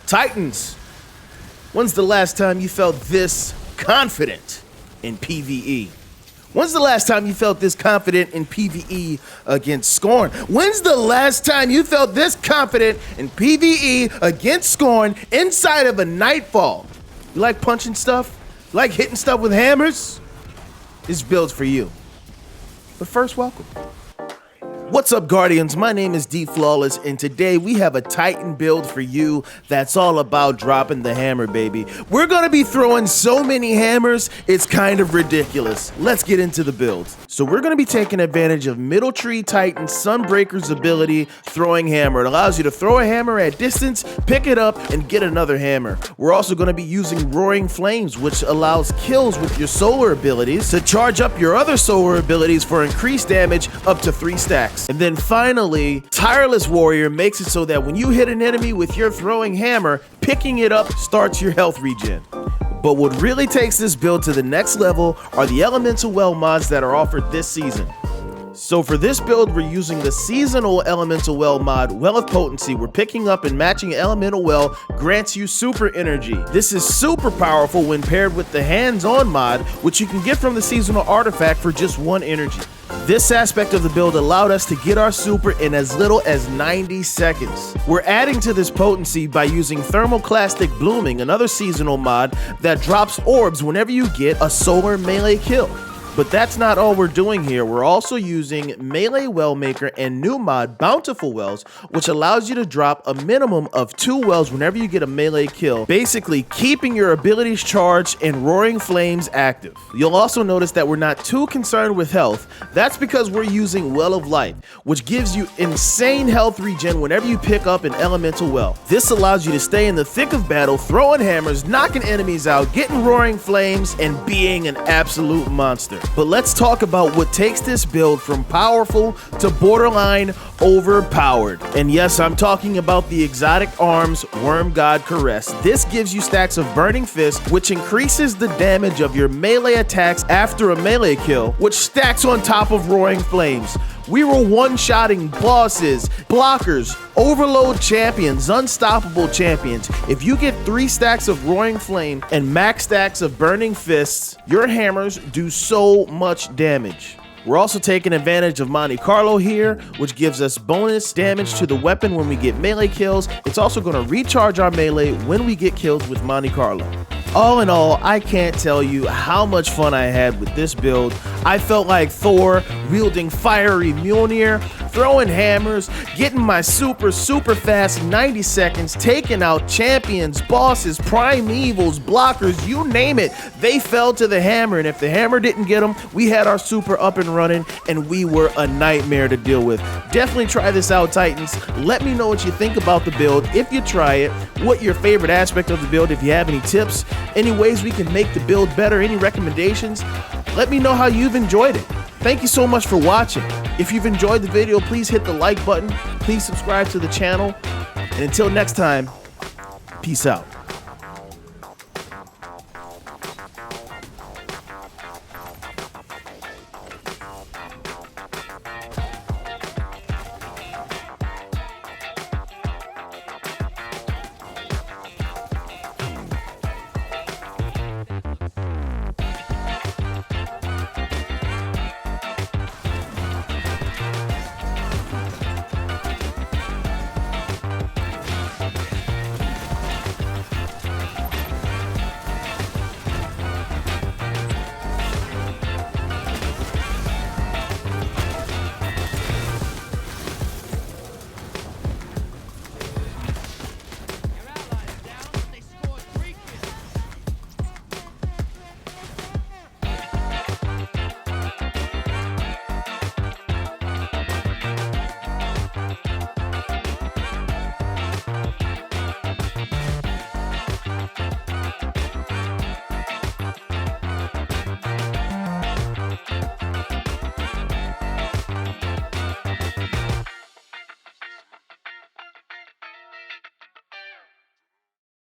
Titans, when's the last time you felt this confident in PvE? When's the last time you felt this confident in PvE against Scorn? When's the last time you felt this confident in PvE against Scorn inside of a Nightfall? You like punching stuff? You like hitting stuff with hammers? This build's for you. But first, welcome. What's up, Guardians? My name is D-Flawless, and today we have a Titan build for you that's all about dropping the hammer, baby. We're gonna be throwing so many hammers, it's kind of ridiculous. Let's get into the build. So we're gonna be taking advantage of Middle Tree Titan Sunbreaker's ability, Throwing Hammer. It allows you to throw a hammer at distance, pick it up, and get another hammer. We're also gonna be using Roaring Flames, which allows kills with your solar abilities to charge up your other solar abilities for increased damage up to 3 stacks. And then finally, Tireless Warrior makes it so that when you hit an enemy with your throwing hammer, picking it up starts your health regen. But what really takes this build to the next level are the Elemental Well mods that are offered this season. So for this build, we're using the seasonal Elemental Well mod, Well of Potency. We're picking up and matching Elemental Well grants you super energy. This is super powerful when paired with the hands-on mod, which you can get from the seasonal artifact for just 1 energy. This aspect of the build allowed us to get our super in as little as 90 seconds. We're adding to this potency by using Thermoclastic Blooming, another seasonal mod that drops orbs whenever you get a solar melee kill. But that's not all we're doing here. We're also using Melee Wellmaker and new mod Bountiful Wells, which allows you to drop a minimum of 2 wells whenever you get a melee kill, basically keeping your abilities charged and Roaring Flames active. You'll also notice that we're not too concerned with health. That's because we're using Well of Life, which gives you insane health regen whenever you pick up an Elemental Well. This allows you to stay in the thick of battle, throwing hammers, knocking enemies out, getting Roaring Flames, and being an absolute monster. But let's talk about what takes this build from powerful to borderline overpowered. And yes, I'm talking about the exotic arms Wormgod Caress. This gives you stacks of Burning Fist, which increases the damage of your melee attacks after a melee kill, which stacks on top of Roaring Flames. We were one-shotting bosses, blockers, overload champions, unstoppable champions. If you get 3 stacks of Roaring Flame and max stacks of Burning Fists, your hammers do so much damage. We're also taking advantage of Monte Carlo here, which gives us bonus damage to the weapon when we get melee kills. It's also going to recharge our melee when we get kills with Monte Carlo. All in all, I can't tell you how much fun I had with this build. I felt like Thor wielding fiery Mjolnir, throwing hammers, getting my super fast 90 seconds, taking out champions, bosses, primevals, blockers, you name it. They fell to the hammer, and if the hammer didn't get them, we had our super up and running, and we were a nightmare to deal with. Definitely try this out, Titans. Let me know what you think about the build if you try it, what your favorite aspect of the build, if you have any tips, any ways we can make the build better, any recommendations. Let me know how you've enjoyed it. Thank you so much for watching. If you've enjoyed the video, please hit the like button. Please subscribe to the channel. And until next time, peace out.